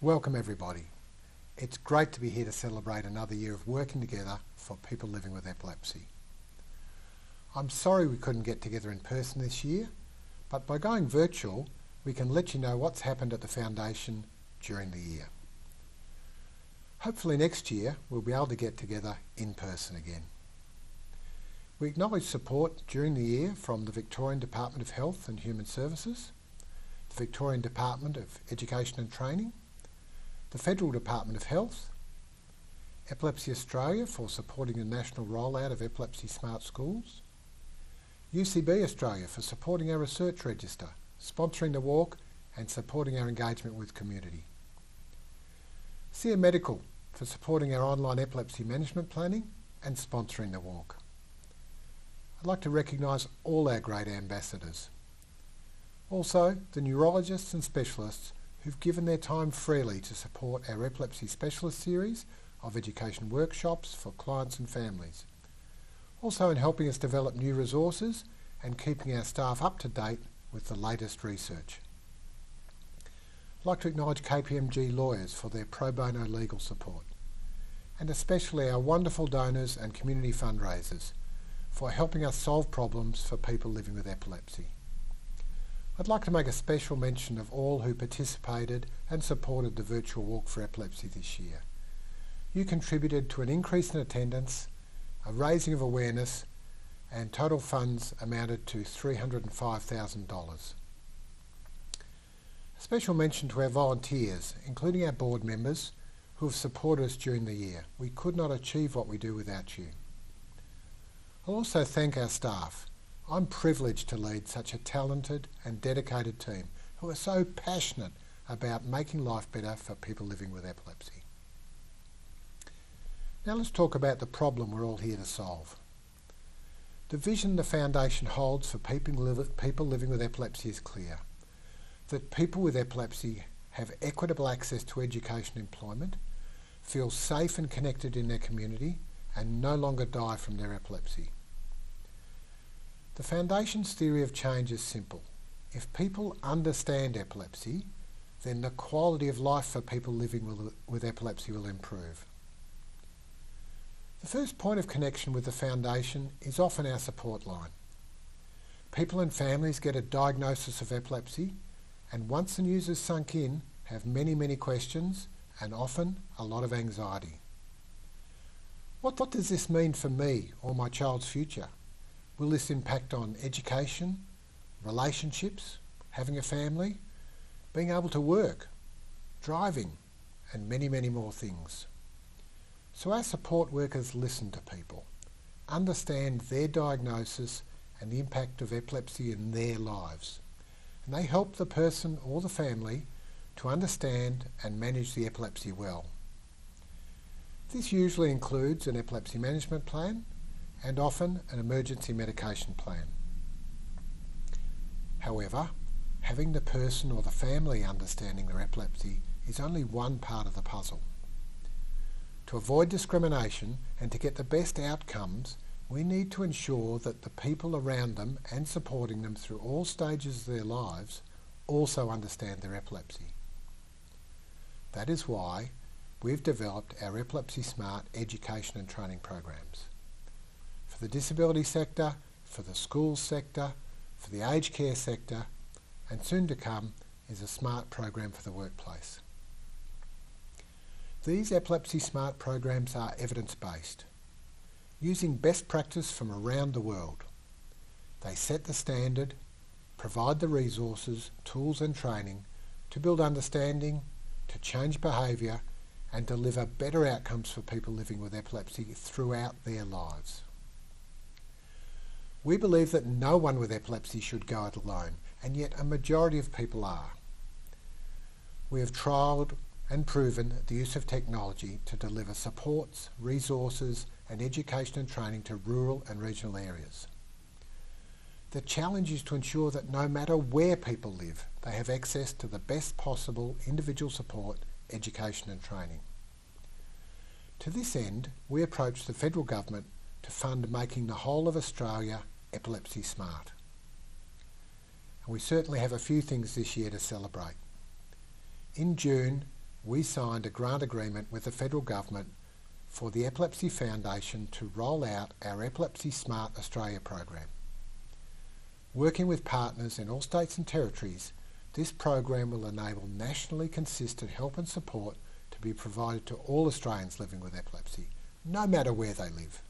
Welcome everybody. It's great to be here to celebrate another year of working together for people living with epilepsy. I'm sorry we couldn't get together in person this year, but by going virtual we can let you know what's happened at the Foundation during the year. Hopefully next year we'll be able to get together in person again. We acknowledge support during the year from the Victorian Department of Health and Human Services, the Victorian Department of Education and Training, the Federal Department of Health, Epilepsy Australia for supporting the national rollout of Epilepsy Smart Schools, UCB Australia for supporting our research register, sponsoring the walk and supporting our engagement with community, SYNGAP Medical for supporting our online epilepsy management planning and sponsoring the walk. I'd like to recognise all our great ambassadors. Also, the neurologists and specialists who've given their time freely to support our Epilepsy Specialist series of education workshops for clients and families. Also in helping us develop new resources and keeping our staff up to date with the latest research. I'd like to acknowledge KPMG lawyers for their pro bono legal support, and especially our wonderful donors and community fundraisers for helping us solve problems for people living with epilepsy. I'd like to make a special mention of all who participated and supported the virtual Walk for Epilepsy this year. You contributed to an increase in attendance, a raising of awareness, and total funds amounted to $305,000. A special mention to our volunteers, including our board members, who have supported us during the year. We could not achieve what we do without you. I'll also thank our staff. I'm privileged to lead such a talented and dedicated team who are so passionate about making life better for people living with epilepsy. Now let's talk about the problem we're all here to solve. The vision the Foundation holds for people living with epilepsy is clear: that people with epilepsy have equitable access to education and employment, feel safe and connected in their community, and no longer die from their epilepsy. The Foundation's theory of change is simple. If people understand epilepsy, then the quality of life for people living with epilepsy will improve. The first point of connection with the Foundation is often our support line. People and families get a diagnosis of epilepsy, and once the news has sunk in, have many questions and often a lot of anxiety. What does this mean for me or my child's future? Will this impact on education, relationships, having a family, being able to work, driving, and many more things? So our support workers listen to people, understand their diagnosis and the impact of epilepsy in their lives, and they help the person or the family to understand and manage the epilepsy well. This usually includes an epilepsy management plan and often an emergency medication plan. However, having the person or the family understanding their epilepsy is only one part of the puzzle. To avoid discrimination and to get the best outcomes, we need to ensure that the people around them and supporting them through all stages of their lives also understand their epilepsy. That is why we've developed our Epilepsy Smart education and training programs. For the disability sector, for the schools sector, for the aged care sector, and soon to come is a SMART program for the workplace. These Epilepsy Smart programs are evidence-based, using best practice from around the world. They set the standard, provide the resources, tools and training to build understanding, to change behaviour and deliver better outcomes for people living with epilepsy throughout their lives. We believe that no one with epilepsy should go it alone, and yet a majority of people are. We have trialled and proven the use of technology to deliver supports, resources and education and training to rural and regional areas. The challenge is to ensure that no matter where people live, they have access to the best possible individual support, education and training. To this end, we approached the federal government to fund making the whole of Australia Epilepsy Smart. And we certainly have a few things this year to celebrate. In June, we signed a grant agreement with the federal government for the Epilepsy Foundation to roll out our Epilepsy Smart Australia program. Working with partners in all states and territories, this program will enable nationally consistent help and support to be provided to all Australians living with epilepsy, no matter where they live.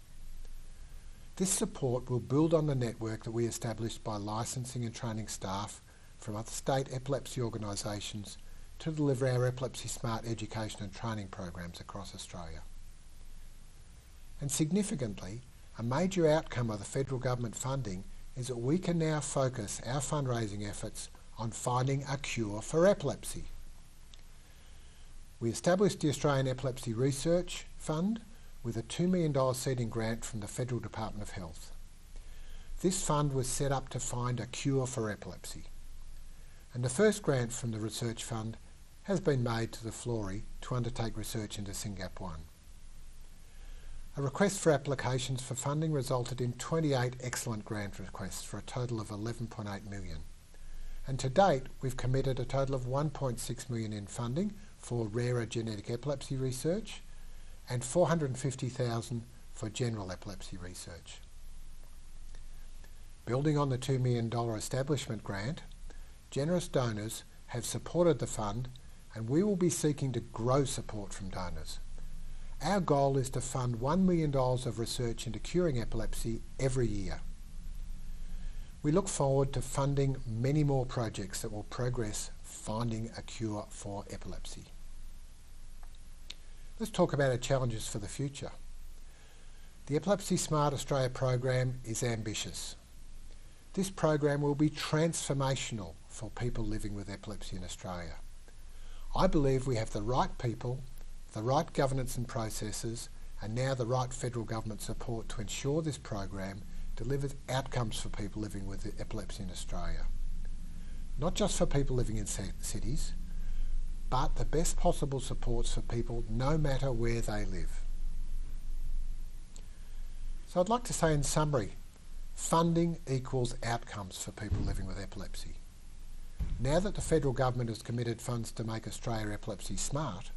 This support will build on the network that we established by licensing and training staff from other state epilepsy organisations to deliver our Epilepsy Smart education and training programs across Australia. And significantly, a major outcome of the federal government funding is that we can now focus our fundraising efforts on finding a cure for epilepsy. We established the Australian Epilepsy Research Fund with a $2 million seeding grant from the Federal Department of Health. This fund was set up to find a cure for epilepsy. And the first grant from the Research Fund has been made to the Florey to undertake research into SYNGAP 1. A request for applications for funding resulted in 28 excellent grant requests for a total of $11.8 million. And to date, we've committed a total of $1.6 million in funding for rarer genetic epilepsy research and $450,000 for general epilepsy research. Building on the $2 million establishment grant, generous donors have supported the fund, and we will be seeking to grow support from donors. Our goal is to fund $1 million of research into curing epilepsy every year. We look forward to funding many more projects that will progress finding a cure for epilepsy. Let's talk about our challenges for the future. The Epilepsy Smart Australia program is ambitious. This program will be transformational for people living with epilepsy in Australia. I believe we have the right people, the right governance and processes, and now the right federal government support to ensure this program delivers outcomes for people living with epilepsy in Australia. Not just for people living in cities, but the best possible supports for people no matter where they live. So I'd like to say in summary, funding equals outcomes for people living with epilepsy. Now that the federal government has committed funds to make Australia epilepsy smart,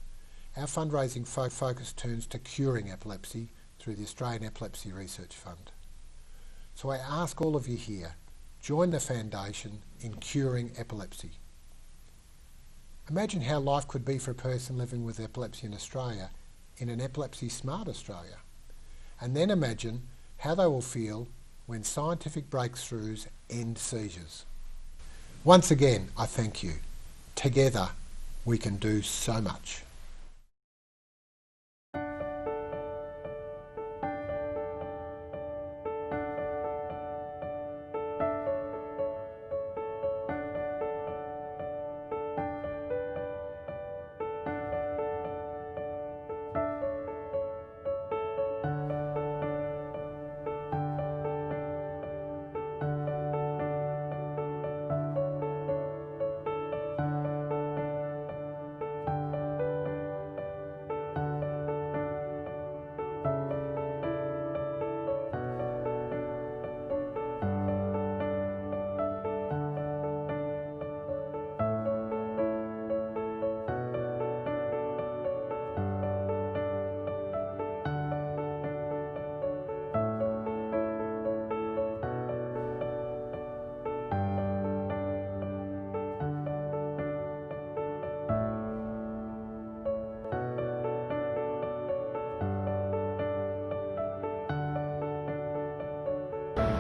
our fundraising focus turns to curing epilepsy through the Australian Epilepsy Research Fund. So I ask all of you here, join the foundation in curing epilepsy. Imagine how life could be for a person living with epilepsy in Australia in an Epilepsy Smart Australia. And then imagine how they will feel when scientific breakthroughs end seizures. Once again, I thank you. Together, we can do so much.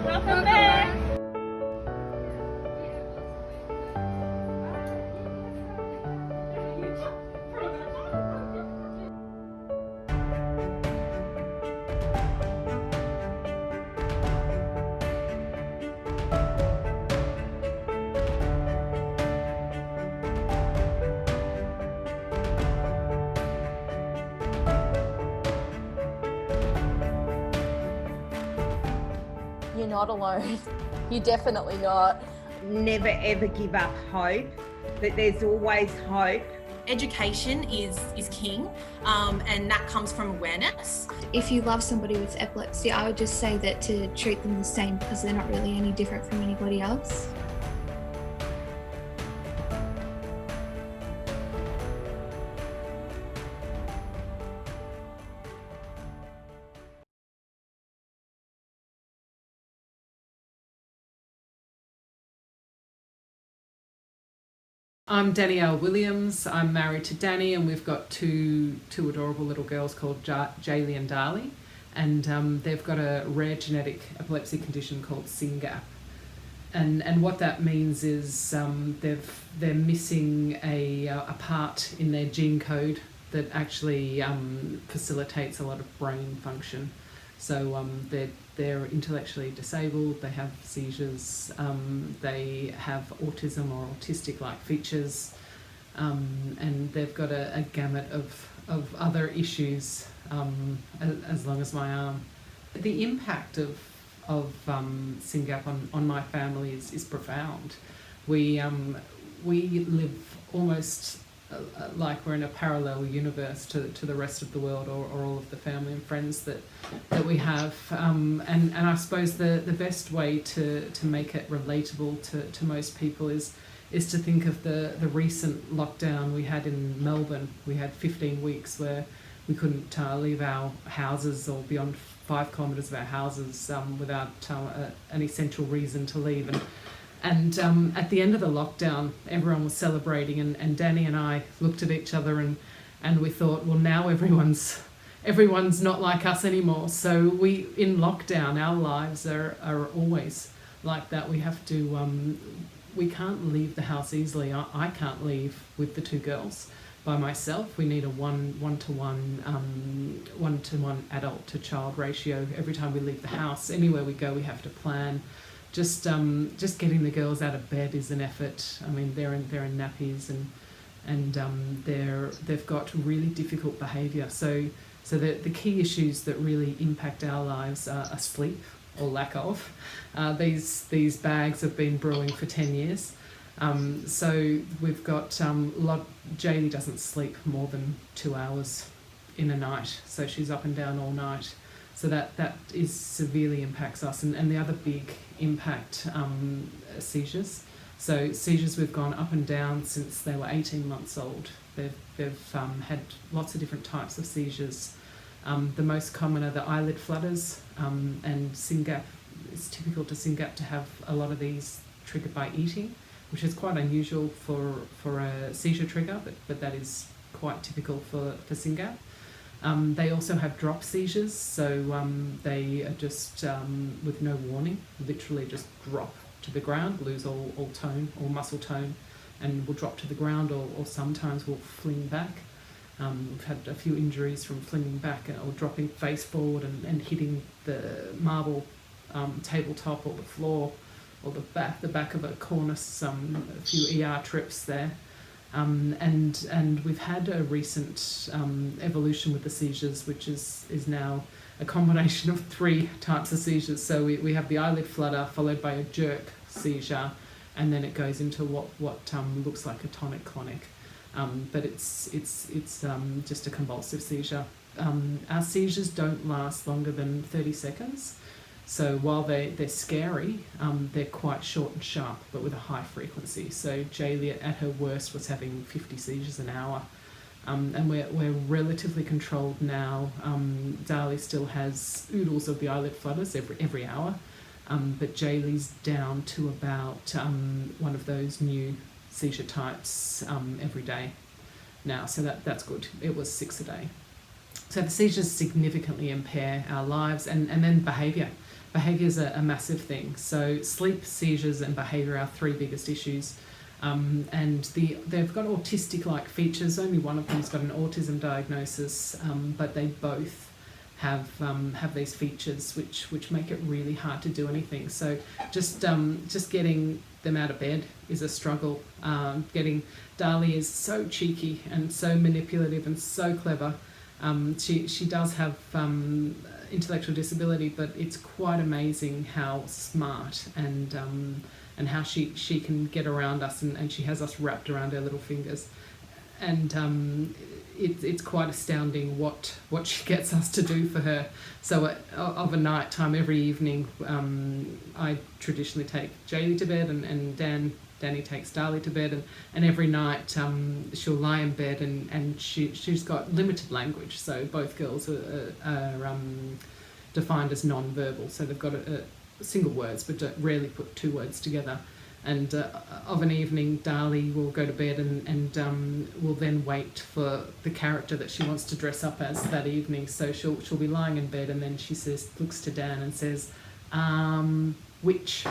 Welcome back. You're not alone. You're definitely not. Never ever give up hope, that there's always hope. Education is king, and that comes from awareness. If you love somebody with epilepsy, I would just say that to treat them the same because they're not really any different from anybody else. I'm Danielle Williams. I'm married to Danny, and we've got two adorable little girls called Jaylee and Darlie, and they've got a rare genetic epilepsy condition called SYNGAP. And what that means is they're missing a part in their gene code that actually facilitates a lot of brain function. So they're intellectually disabled, they have seizures, they have autism or autistic-like features, and they've got a gamut of other issues as long as my arm. The impact of SYNGAP on my family is profound. We live almost like we're in a parallel universe to the rest of the world, or all of the family and friends that we have. And I suppose the best way to make it relatable to most people is to think of the recent lockdown we had in Melbourne. We had 15 weeks where we couldn't leave our houses or beyond 5 kilometres of our houses without an essential reason to leave. And at the end of the lockdown, everyone was celebrating, and Danny and I looked at each other and we thought, well, now everyone's not like us anymore. So in lockdown, our lives are always like that. We have to, we can't leave the house easily. I can't leave with the 2 girls by myself. We need a one-to-one adult to child ratio. Every time we leave the house, anywhere we go, we have to plan. Just getting the girls out of bed is an effort. I mean, they're in nappies and they've got really difficult behaviour. So the key issues that really impact our lives are sleep or lack of. These bags have been brewing for 10 years. So we've got Jaylee doesn't sleep more than 2 hours in a night, so she's up and down all night. So that is severely impacts us. And the other big impact, seizures. So seizures, we've gone up and down since they were 18 months old. They've had lots of different types of seizures. The most common are the eyelid flutters, and SYNGAP. It's typical to SYNGAP to have a lot of these triggered by eating, which is quite unusual for a seizure trigger, but that is quite typical for SYNGAP. They also have drop seizures, so they are just, with no warning, literally just drop to the ground, lose all tone, all muscle tone, and will drop to the ground, or sometimes will fling back. We've had a few injuries from flinging back or dropping face forward and hitting the marble tabletop or the floor or the back of a cornice, a few ER trips there. And we've had a recent evolution with the seizures, which is now a combination of 3 types of seizures. So we have the eyelid flutter followed by a jerk seizure, and then it goes into what looks like a tonic-clonic, but it's just a convulsive seizure. Our seizures don't last longer than 30 seconds. So while they're scary, they're quite short and sharp, but with a high frequency. So Jaylee at her worst was having 50 seizures an hour. And we're relatively controlled now. Darlie still has oodles of the eyelid flutters every hour, but Jaylee's down to about one of those new seizure types every day now. So that's good. It was 6 a day. So the seizures significantly impair our lives, and then behaviour. Behaviour is a massive thing. So sleep, seizures and behaviour are 3 biggest issues. And they've got autistic-like features. Only one of them's got an autism diagnosis, but they both have these features which make it really hard to do anything. So just getting them out of bed is a struggle. Darlie is so cheeky and so manipulative and so clever. She does have intellectual disability, but it's quite amazing how smart and how she can get around us, and she has us wrapped around her little fingers, and it's quite astounding what she gets us to do for her. So of a night time every evening, I traditionally take Jaylee to bed, and Danny takes Darlie to bed, and every night she'll lie in bed, and she's got limited language, so both girls are defined as non-verbal, so they've got single words but rarely put 2 words together. And of an evening, Dali will go to bed and will then wait for the character that she wants to dress up as that evening. So she'll be lying in bed, and then she looks to Dan and says, witch.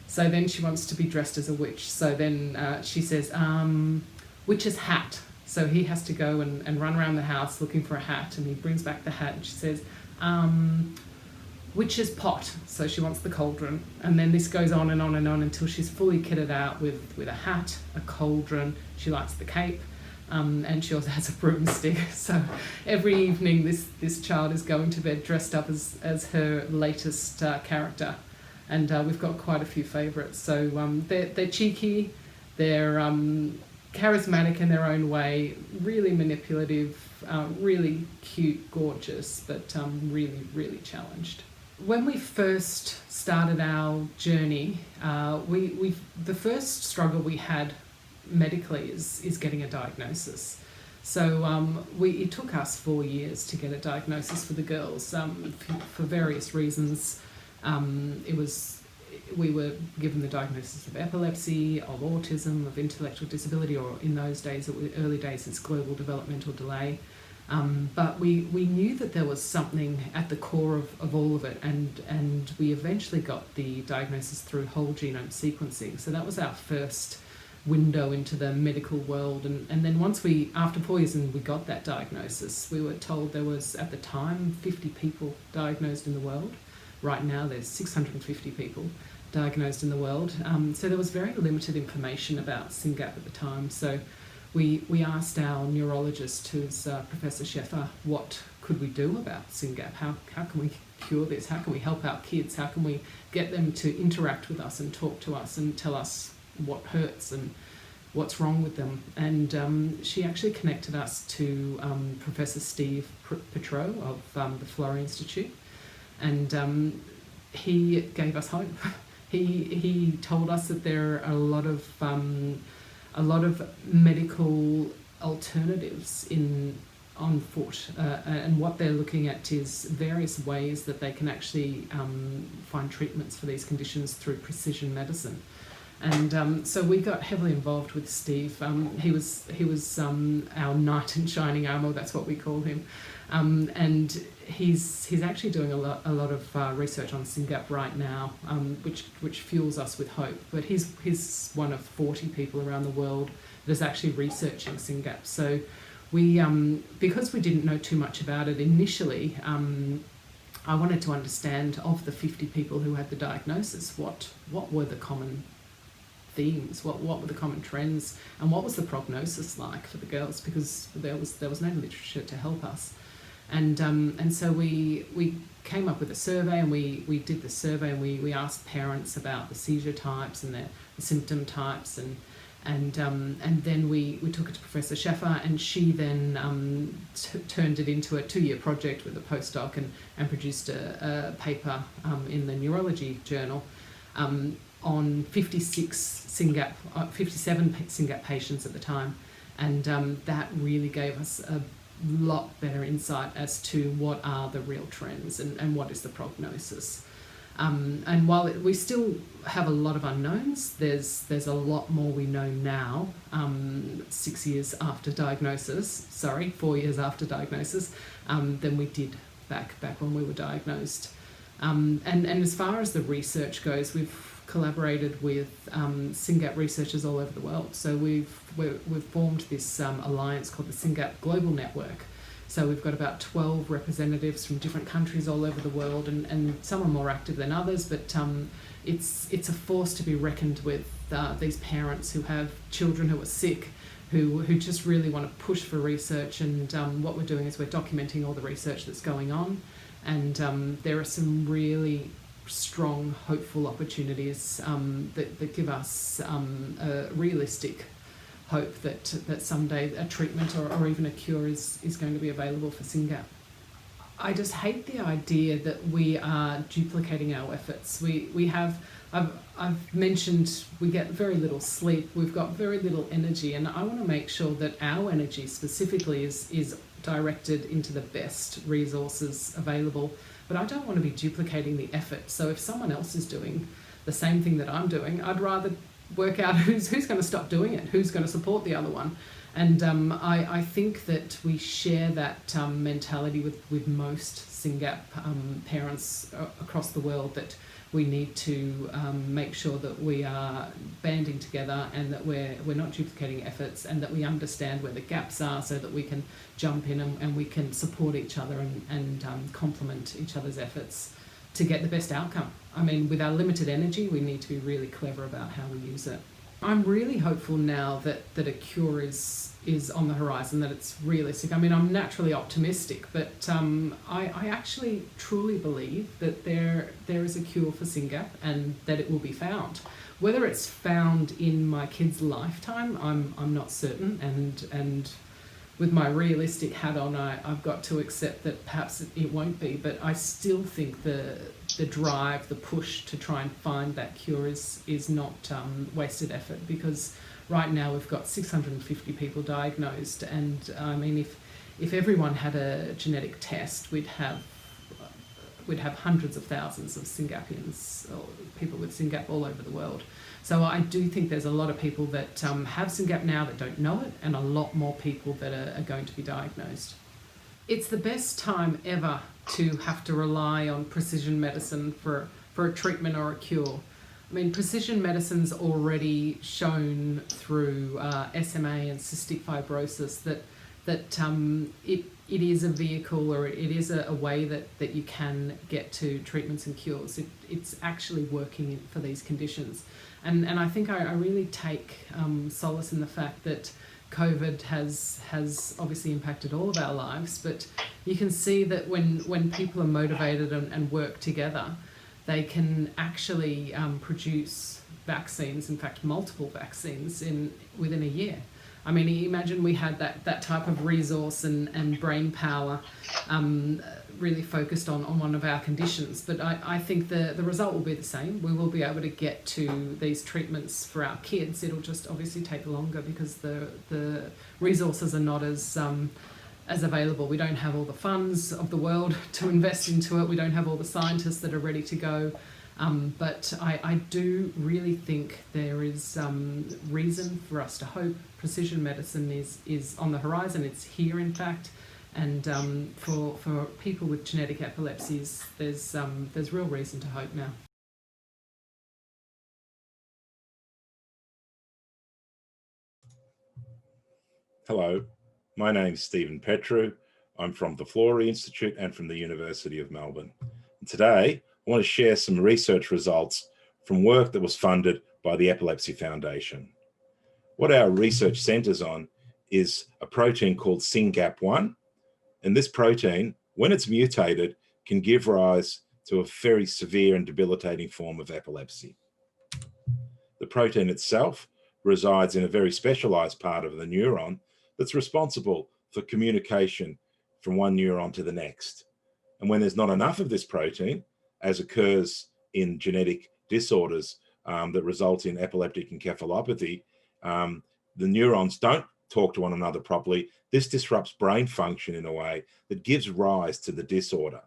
So then she wants to be dressed as a witch. So then she says, witch's hat. So he has to go and run around the house looking for a hat, and he brings back the hat, and she says, witch's pot. So she wants the cauldron. And then this goes on and on and on until she's fully kitted out with a hat, a cauldron. She likes the cape, and she also has a broomstick. So every evening this child is going to bed dressed up as her latest character. And we've got quite a few favourites. So they're cheeky, they're charismatic in their own way, really manipulative, really cute, gorgeous, but really, really challenged. When we first started our journey, the first struggle we had medically is getting a diagnosis. So it took us 4 years to get a diagnosis for the girls for various reasons. We were given the diagnosis of epilepsy, of autism, of intellectual disability, or in those days, early days, it's global developmental delay. But we knew that there was something at the core of all of it, and we eventually got the diagnosis through whole genome sequencing. So that was our first window into the medical world. And then after 4 years and we got that diagnosis, we were told there was, at the time, 50 people diagnosed in the world. Right now there's 650 people diagnosed in the world. So there was very limited information about SYNGAP at the time. So we asked our neurologist, who's Professor Sheffer, what could we do about SYNGAP? How can we cure this? How can we help our kids? How can we get them to interact with us and talk to us and tell us what hurts and what's wrong with them? And she actually connected us to Professor Steven Petrou of the Florey Institute. And he gave us hope. He told us that there are a lot of medical alternatives on foot, and what they're looking at is various ways that they can actually find treatments for these conditions through precision medicine. And so we got heavily involved with Steve. He was our knight in shining armour. That's what we call him. And he's actually doing a lot of research on SYNGAP right now, which fuels us with hope. But he's one of 40 people around the world that is actually researching SYNGAP. So we, because we didn't know too much about it initially, I wanted to understand, of the 50 people who had the diagnosis, what were the common themes, what were the common trends, and what was the prognosis like for the girls, because there was no literature to help us. And so we came up with a survey, and we did the survey, and we asked parents about the seizure types and the symptom types, and then we took it to Professor Sheffer, and she then turned it into a 2-year project with a postdoc and produced a paper in the neurology journal on 57 SYNGAP patients at the time, and that really gave us a lot better insight as to what are the real trends and what is the prognosis. And while we still have a lot of unknowns, there's a lot more we know now, 4 years after diagnosis, than we did back when we were diagnosed. And as far as the research goes, we've collaborated with SYNGAP researchers all over the world. So we've formed this alliance called the SYNGAP Global Network. So we've got about 12 representatives from different countries all over the world, and some are more active than others, but it's a force to be reckoned with. These parents who have children who are sick, who just really want to push for research, and what we're doing is we're documenting all the research that's going on, and there are some really strong, hopeful opportunities that give us a realistic hope that someday a treatment or even a cure is going to be available for SYNGAP. I just hate the idea that we are duplicating our efforts. I've mentioned we get very little sleep, we've got very little energy, and I want to make sure that our energy specifically is directed into the best resources available. But I don't want to be duplicating the effort. So if someone else is doing the same thing that I'm doing, I'd rather work out who's going to stop doing it, who's going to support the other one. And I think that we share that mentality with most SYNGAP parents across the world, that we need to make sure that we are banding together and that we're not duplicating efforts, and that we understand where the gaps are so that we can jump in and we can support each other and complement each other's efforts to get the best outcome. I mean, with our limited energy, we need to be really clever about how we use it. I'm really hopeful now that a cure is on the horizon, that it's realistic. I mean, I'm naturally optimistic, but I actually truly believe that there is a cure for SYNGAP and that it will be found. Whether it's found in my kid's lifetime, I'm not certain, and with my realistic hat on, I've got to accept that perhaps it won't be, but I still think the drive, the push to try and find that cure is not wasted effort, because right now we've got 650 people diagnosed, and I mean, if everyone had a genetic test, we'd have hundreds of thousands of SYNGAPians, or people with SYNGAP all over the world. So I do think there's a lot of people that have SYNGAP now that don't know it, and a lot more people that are going to be diagnosed. It's the best time ever to have to rely on precision medicine for a treatment or a cure. I mean, precision medicine's already shown through SMA and cystic fibrosis that it is a vehicle, or it is a way that you can get to treatments and cures. It's actually working for these conditions. And I think I really take solace in the fact that COVID has obviously impacted all of our lives, but you can see that when people are motivated and work together, they can actually produce vaccines, in fact multiple vaccines, within a year. I mean, imagine we had that type of resource and brain power really focused on one of our conditions. But I think the result will be the same. We will be able to get to these treatments for our kids. It'll just obviously take longer because the resources are not as available. We don't have all the funds of the world to invest into it. We don't have all the scientists that are ready to go. But I do really think there is reason for us to hope. Precision medicine is on the horizon. It's here, in fact. And for people with genetic epilepsies, there's real reason to hope now. Hello, my name is Steven Petrou. I'm from the Florey Institute and from the University of Melbourne. And today, I want to share some research results from work that was funded by the Epilepsy Foundation. What our research centers on is a protein called SYNGAP1, and this protein, when it's mutated, can give rise to a very severe and debilitating form of epilepsy. The protein itself resides in a very specialized part of the neuron that's responsible for communication from one neuron to the next. And when there's not enough of this protein, as occurs in genetic disorders that result in epileptic encephalopathy, the neurons don't talk to one another properly. This disrupts brain function in a way that gives rise to the disorder.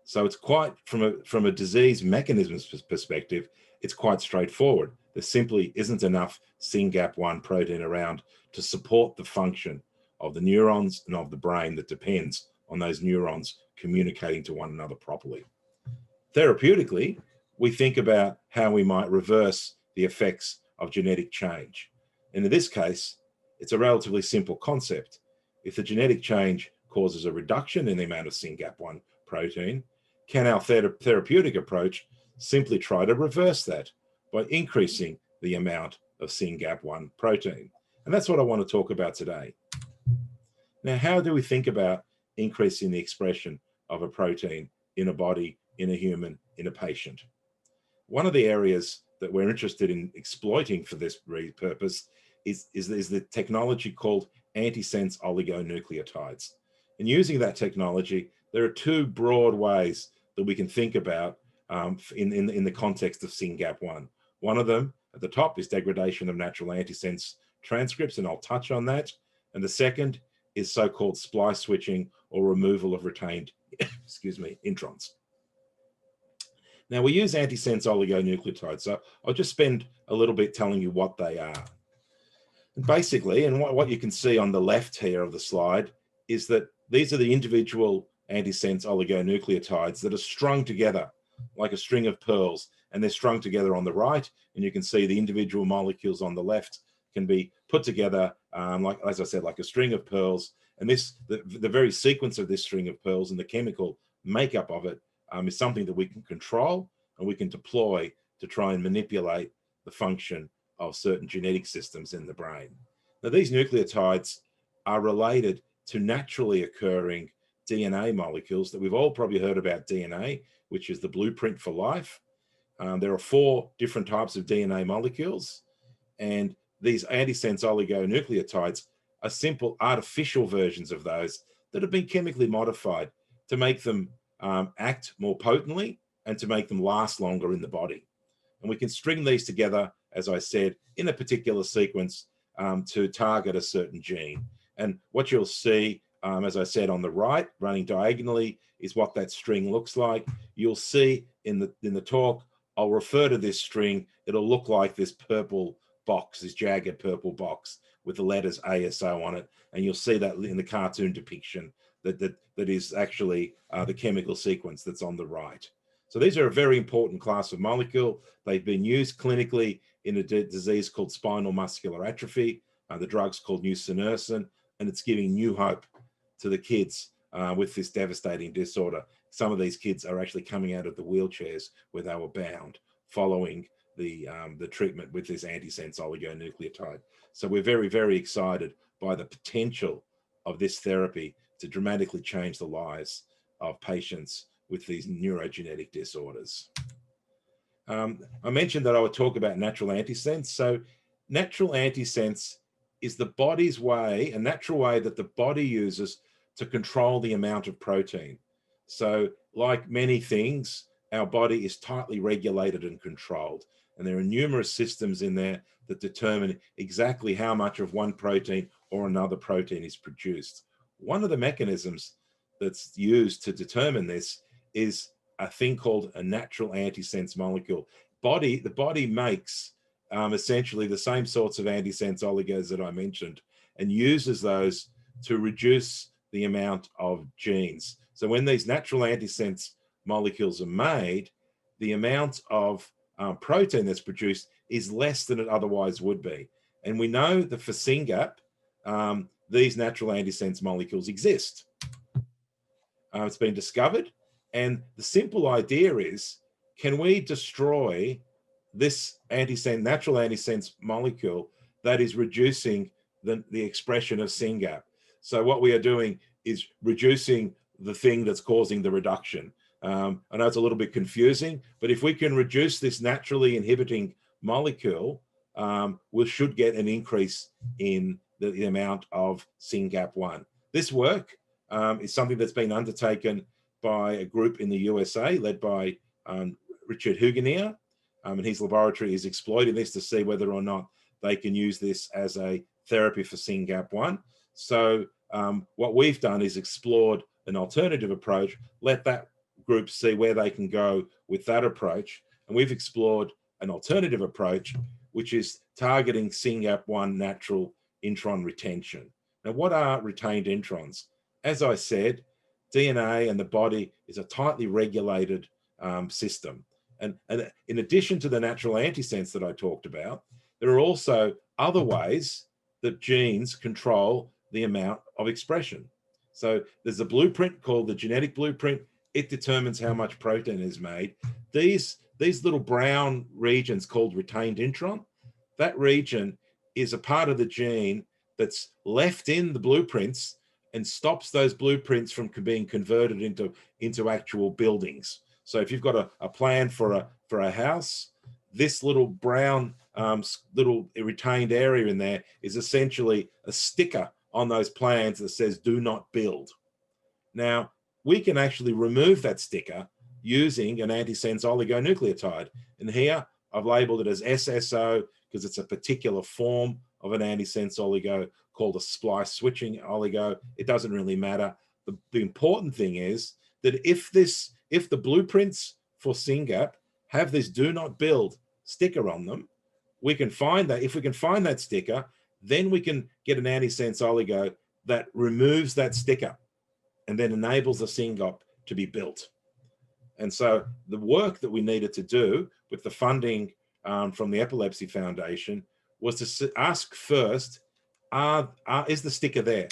So it's quite, from a disease mechanism perspective, it's quite straightforward. There simply isn't enough SYNGAP1 protein around to support the function of the neurons and of the brain that depends on those neurons communicating to one another properly. Therapeutically, we think about how we might reverse the effects of genetic change. And in this case, it's a relatively simple concept. If the genetic change causes a reduction in the amount of SYNGAP1 protein, can our therapeutic approach simply try to reverse that by increasing the amount of SYNGAP1 protein? And that's what I want to talk about today. Now, how do we think about increasing the expression of a protein in a body, in a human, in a patient? One of the areas that we're interested in exploiting for this purpose is the technology called antisense oligonucleotides. And using that technology, there are two broad ways that we can think about in the context of SYNGAP1. One of them at the top is degradation of natural antisense transcripts, and I'll touch on that. And the second is so-called splice switching or removal of retained introns. Now, we use antisense oligonucleotides, so I'll just spend a little bit telling you what they are. And basically, and what you can see on the left here of the slide is that these are the individual antisense oligonucleotides that are strung together like a string of pearls, and they're strung together on the right, and you can see the individual molecules on the left can be put together, like, as I said, like a string of pearls. And the very sequence of this string of pearls and the chemical makeup of it is something that we can control and we can deploy to try and manipulate the function of certain genetic systems in the brain. Now, these nucleotides are related to naturally occurring DNA molecules that we've all probably heard about DNA, which is the blueprint for life. There are 4 different types of DNA molecules, and these antisense oligonucleotides are simple artificial versions of those that have been chemically modified to make them act more potently and to make them last longer in the body. And we can string these together, as I said, in a particular sequence to target a certain gene. And what you'll see, as I said, on the right, running diagonally, is what that string looks like. You'll see in the talk, I'll refer to this string. It'll look like this purple box, this jagged purple box with the letters ASO on it. And you'll see that in the cartoon depiction that is actually the chemical sequence that's on the right. So these are a very important class of molecule. They've been used clinically in a disease called spinal muscular atrophy. The drug's called nusinersen, and it's giving new hope to the kids with this devastating disorder. Some of these kids are actually coming out of the wheelchairs where they were bound following the treatment with this antisense oligonucleotide. So we're very, very excited by the potential of this therapy to dramatically change the lives of patients with these neurogenetic disorders. I mentioned that I would talk about natural antisense. So natural antisense is the body's way, a natural way that the body uses to control the amount of protein. So like many things, our body is tightly regulated and controlled. And there are numerous systems in there that determine exactly how much of one protein or another protein is produced. One of the mechanisms that's used to determine this is a thing called a natural antisense molecule. The body makes essentially the same sorts of antisense oligos that I mentioned and uses those to reduce the amount of genes. So when these natural antisense molecules are made, the amount of protein that's produced is less than it otherwise would be. And we know that for SYNGAP, these natural antisense molecules exist. It's been discovered. And the simple idea is, can we destroy this natural antisense molecule that is reducing the expression of SYNGAP? So what we are doing is reducing the thing that's causing the reduction. I know it's a little bit confusing, but if we can reduce this naturally inhibiting molecule, we should get an increase in the amount of SYNGAP1. This work is something that's been undertaken by a group in the USA led by Richard Huganier, and his laboratory is exploiting this to see whether or not they can use this as a therapy for SYNGAP1. So what we've done is explored an alternative approach, let that group see where they can go with that approach. And we've explored an alternative approach, which is targeting SYNGAP1 natural intron retention. Now, what are retained introns? As I said, DNA and the body is a tightly regulated system. And in addition to the natural antisense that I talked about, there are also other ways that genes control the amount of expression. So there's a blueprint called the genetic blueprint. It determines how much protein is made. These little brown regions called retained intron, that region is a part of the gene that's left in the blueprints and stops those blueprints from being converted into actual buildings. So if you've got a plan for a house, this little brown little retained area in there is essentially a sticker on those plans that says "Do not build." Now we can actually remove that sticker using an antisense oligonucleotide, and here I've labeled it as SSO because it's a particular form of an antisense oligo called a splice switching oligo. It doesn't really matter. The important thing is that if the blueprints for SYNGAP have this do not build sticker on them, we can find that. If we can find that sticker, then we can get an antisense oligo that removes that sticker and then enables the SYNGAP to be built. And so the work that we needed to do with the funding from the Epilepsy Foundation was to ask first, is the sticker there?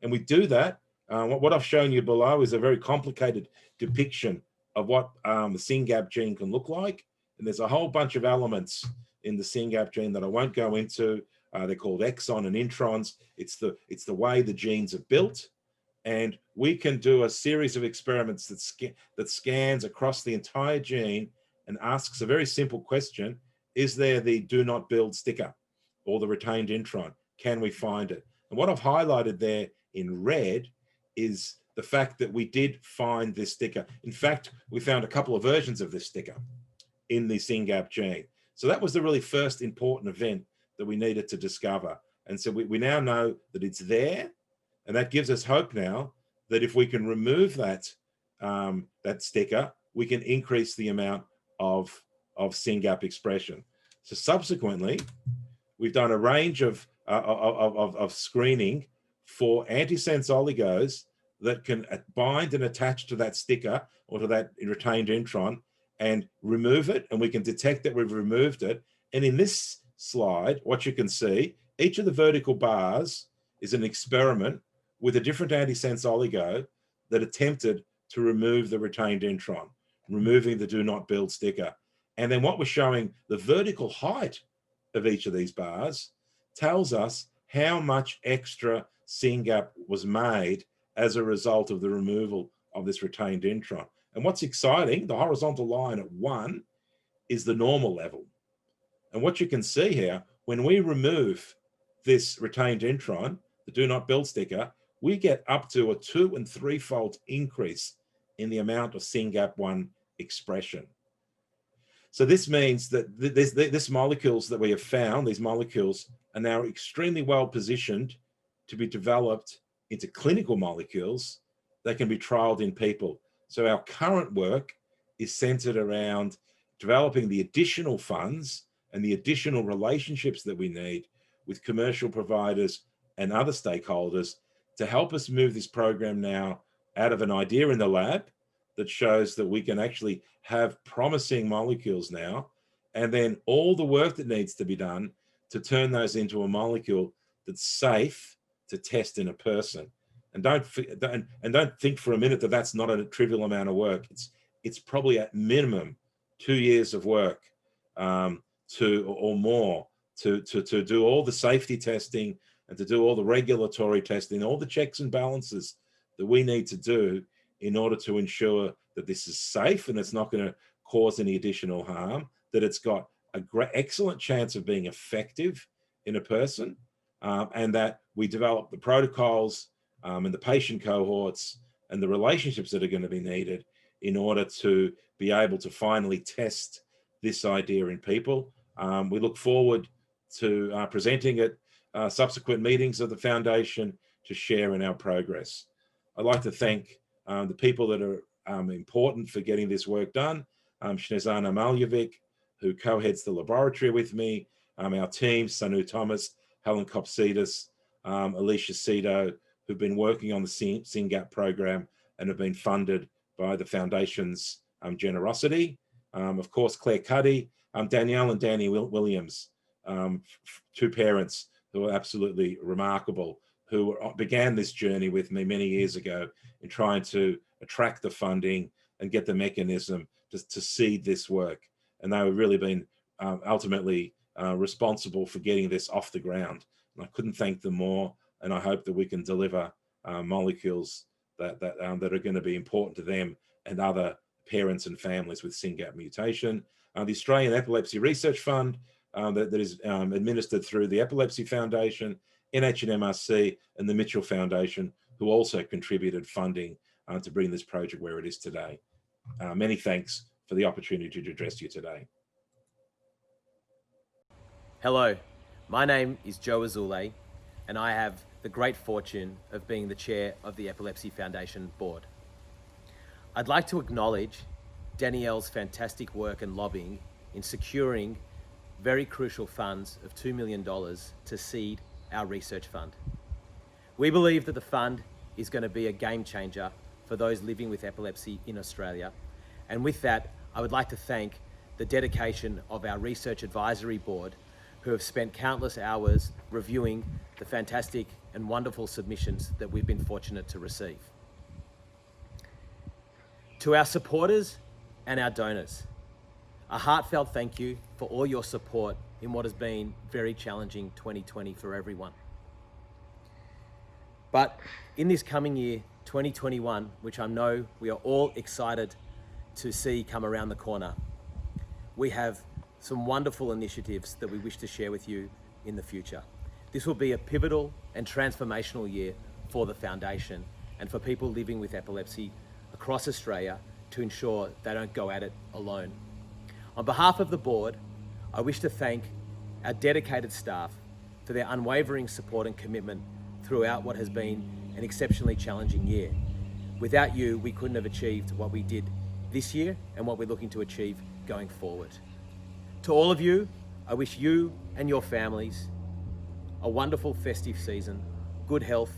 And we do that. What I've shown you below is a very complicated depiction of what the SYNGAP gene can look like. And there's a whole bunch of elements in the SYNGAP gene that I won't go into. They're called exon and introns. It's the way the genes are built. And we can do a series of experiments that scans across the entire gene and asks a very simple question: is there the do not build sticker or the retained intron? Can we find it? And what I've highlighted there in red is the fact that we did find this sticker. In fact, we found a couple of versions of this sticker in the SYNGAP gene. So that was the really first important event that we needed to discover. And so we now know that it's there, and that gives us hope now that if we can remove that, that sticker, we can increase the amount of SYNGAP expression. So subsequently, we've done a range of screening for antisense oligos that can bind and attach to that sticker or to that retained intron and remove it, and we can detect that we've removed it. And in this slide, what you can see, each of the vertical bars is an experiment with a different antisense oligo that attempted to remove the retained intron, removing the do not build sticker. And then what we're showing, the vertical height of each of these bars tells us how much extra SYNGAP was made as a result of the removal of this retained intron. And what's exciting, the horizontal line at 1 is the normal level. And what you can see here, when we remove this retained intron, the do not build sticker, we get up to a 2- and 3-fold increase in the amount of SYNGAP1 expression. So this means that these molecules that we have found, these molecules are now extremely well positioned to be developed into clinical molecules that can be trialed in people. So our current work is centered around developing the additional funds and the additional relationships that we need with commercial providers and other stakeholders to help us move this program now out of an idea in the lab that shows that we can actually have promising molecules now, and then all the work that needs to be done to turn those into a molecule that's safe to test in a person. And don't think for a minute that that's not a trivial amount of work. It's probably at minimum 2 years of work or more to do all the safety testing and to do all the regulatory testing, all the checks and balances that we need to do in order to ensure that this is safe and it's not going to cause any additional harm, that it's got an excellent chance of being effective in a person, and that we develop the protocols and the patient cohorts and the relationships that are going to be needed in order to be able to finally test this idea in people. We look forward to presenting at subsequent meetings of the foundation to share in our progress. I'd like to thank the people that are important for getting this work done. Snezana Maljevic, who co-heads the laboratory with me, our team, Sanu Thomas, Helen Kopsidis, Alicia Cito, who've been working on the SYNGAP program and have been funded by the foundation's generosity. Of course, Claire Cuddy, Danielle and Danny Williams, 2 parents who are absolutely remarkable, who began this journey with me many years ago in trying to attract the funding and get the mechanism to seed this work. And they have really been ultimately responsible for getting this off the ground. And I couldn't thank them more. And I hope that we can deliver molecules that are going to be important to them and other parents and families with SYNGAP mutation. The Australian Epilepsy Research Fund that is administered through the Epilepsy Foundation, NHMRC, and the Mitchell Foundation, who also contributed funding to bring this project where it is today. Many thanks for the opportunity to address you today. Hello, my name is Joe Azule, and I have the great fortune of being the chair of the Epilepsy Foundation board. I'd like to acknowledge Danielle's fantastic work and lobbying in securing very crucial funds of $2 million to seed our research fund. We believe that the fund is going to be a game changer for those living with epilepsy in Australia. And with that, I would like to thank the dedication of our Research Advisory Board, who have spent countless hours reviewing the fantastic and wonderful submissions that we've been fortunate to receive. To our supporters and our donors, a heartfelt thank you for all your support in what has been very challenging 2020 for everyone. But in this coming year, 2021, which I know we are all excited to see come around the corner, we have some wonderful initiatives that we wish to share with you in the future. This will be a pivotal and transformational year for the Foundation and for people living with epilepsy across Australia to ensure they don't go at it alone. On behalf of the board, I wish to thank our dedicated staff for their unwavering support and commitment throughout what has been an exceptionally challenging year. Without you, we couldn't have achieved what we did this year and what we're looking to achieve going forward. To all of you, I wish you and your families a wonderful festive season, good health,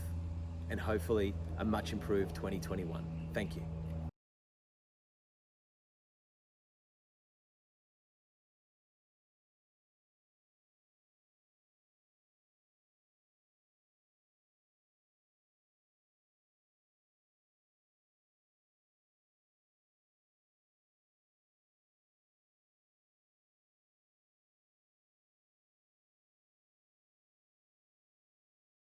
and hopefully a much improved 2021. Thank you.